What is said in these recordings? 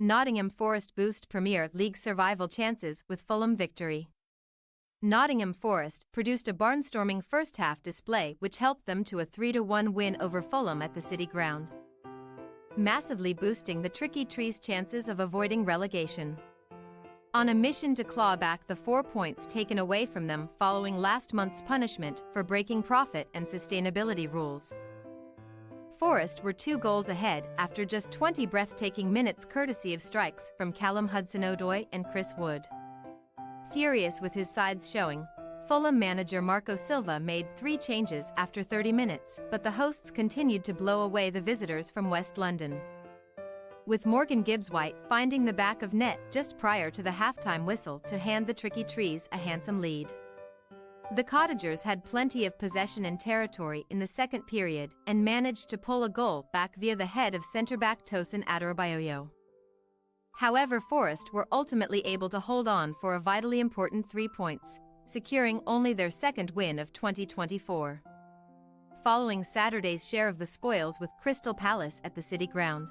Nottingham Forest boost Premier League survival chances with Fulham victory. Nottingham Forest produced a barnstorming first-half display which helped them to a 3-1 win over Fulham at the City Ground, massively boosting the Tricky Trees' chances of avoiding relegation. On a mission to claw back the 4 points taken away from them following last month's punishment for breaking profit and sustainability rules, Forest were 2 goals ahead after just 20 breathtaking minutes courtesy of strikes from Callum Hudson-Odoi and Chris Wood. Furious with his side's showing, Fulham manager Marco Silva made 3 changes after 30 minutes, but the hosts continued to blow away the visitors from West London, with Morgan Gibbs-White finding the back of net just prior to the halftime whistle to hand the Tricky Trees a handsome lead. The Cottagers had plenty of possession and territory in the second period and managed to pull a goal back via the head of centre-back Tosin Adarabioyo. However, Forest were ultimately able to hold on for a vitally important 3 points, securing only their second win of 2024. Following Saturday's share of the spoils with Crystal Palace at the City Ground,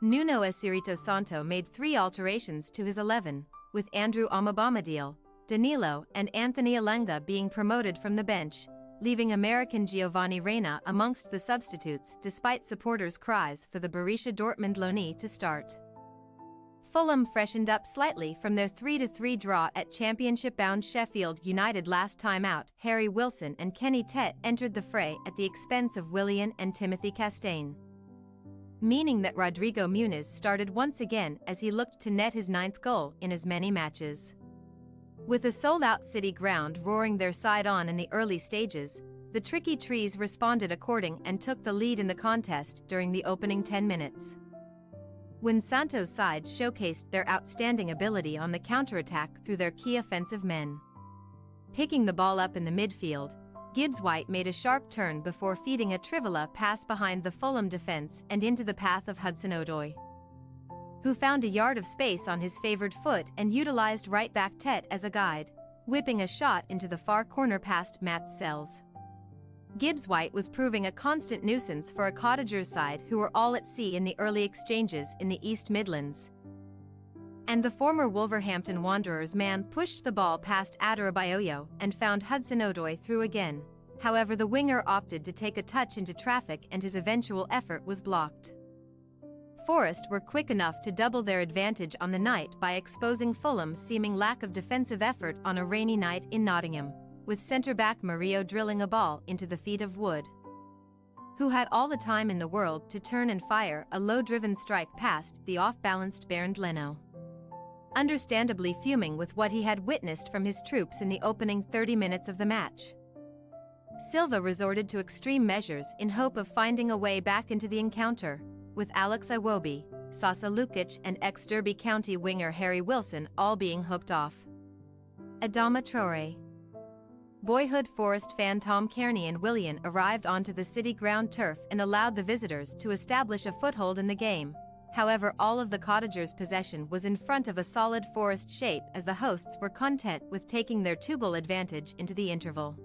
Nuno Espirito Santo made 3 alterations to his 11, with Andrew Omobamadiele, Danilo and Anthony Elanga being promoted from the bench, leaving American Giovanni Reyna amongst the substitutes despite supporters' cries for the Borussia Dortmund loanee to start. Fulham freshened up slightly from their 3-3 draw at Championship-bound Sheffield United last time out. Harry Wilson and Kenny Tett entered the fray at the expense of Willian and Timothy Castaigne, meaning that Rodrigo Muniz started once again as he looked to net his 9th goal in as many matches. With a sold-out City Ground roaring their side on in the early stages, the Tricky Trees responded according and took the lead in the contest during the opening 10 minutes, when Santo's side showcased their outstanding ability on the counter-attack through their key offensive men. Picking the ball up in the midfield, Gibbs-White made a sharp turn before feeding a Trivela pass behind the Fulham defense and into the path of Hudson-Odoi, who found a yard of space on his favored foot and utilized right-back Tett as a guide, whipping a shot into the far corner past Matt Sells. Gibbs-White was proving a constant nuisance for a Cottagers side who were all at sea in the early exchanges in the East Midlands, and the former Wolverhampton Wanderers man pushed the ball past Adarabioyo and found Hudson-Odoi through again. However, the winger opted to take a touch into traffic and his eventual effort was blocked. Forest were quick enough to double their advantage on the night by exposing Fulham's seeming lack of defensive effort on a rainy night in Nottingham, with centre-back Murillo drilling a ball into the feet of Wood, who had all the time in the world to turn and fire a low-driven strike past the off-balanced Bernd Leno, understandably fuming with what he had witnessed from his troops in the opening 30 minutes of the match. Silva resorted to extreme measures in hope of finding a way back into the encounter, with Alex Iwobi, Sasa Lukic and ex-Derby County winger Harry Wilson all being hooked off. Adama Traore. Boyhood Forest fan Tom Kearney and Willian arrived onto the City Ground turf and allowed the visitors to establish a foothold in the game. However, all of the Cottagers' possession was in front of a solid Forest shape as the hosts were content with taking their 2-goal advantage into the interval.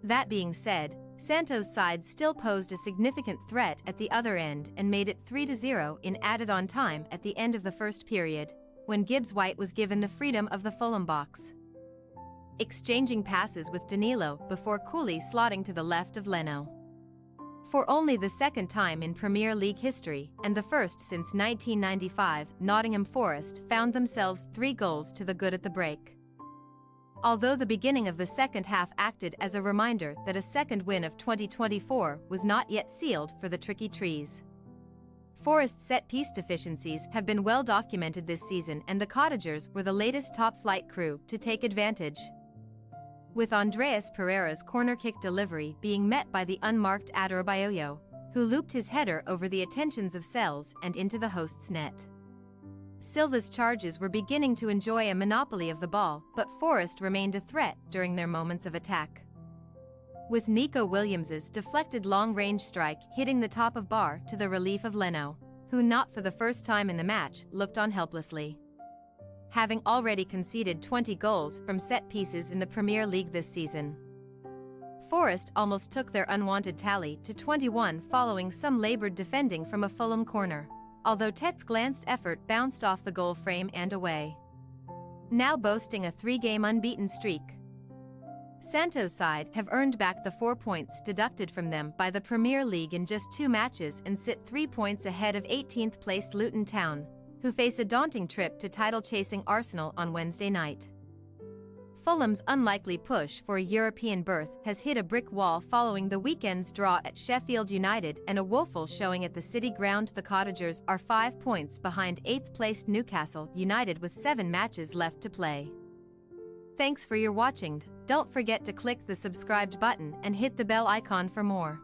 That being said, Santo's side still posed a significant threat at the other end and made it 3-0 in added-on time at the end of the first period, when Gibbs-White was given the freedom of the Fulham box, exchanging passes with Danilo before coolly slotting to the left of Leno. For only the second time in Premier League history, and the first since 1995, Nottingham Forest found themselves 3 goals to the good at the break. Although the beginning of the second half acted as a reminder that a second win of 2024 was not yet sealed for the Tricky Trees. Forest's set-piece deficiencies have been well documented this season, and the Cottagers were the latest top-flight crew to take advantage, with Andreas Pereira's corner-kick delivery being met by the unmarked Adarabioyo, who looped his header over the attentions of Sells and into the host's net. Silva's charges were beginning to enjoy a monopoly of the ball, but Forest remained a threat during their moments of attack, with Nico Williams's deflected long-range strike hitting the top of bar to the relief of Leno, who not for the first time in the match looked on helplessly, having already conceded 20 goals from set pieces in the Premier League this season. Forest almost took their unwanted tally to 21 following some labored defending from a Fulham corner, although Tet's glanced effort bounced off the goal frame and away. Now boasting a 3-game unbeaten streak, Santo's side have earned back the 4 points deducted from them by the Premier League in just 2 matches and sit 3 points ahead of 18th-placed Luton Town, who face a daunting trip to title-chasing Arsenal on Wednesday night. Fulham's unlikely push for a European berth has hit a brick wall following the weekend's draw at Sheffield United and a woeful showing at the City Ground. The Cottagers are 5 points behind 8th-placed Newcastle United with 7 matches left to play. Thanks for your watching. Don't forget to click the subscribed button and hit the bell icon for more.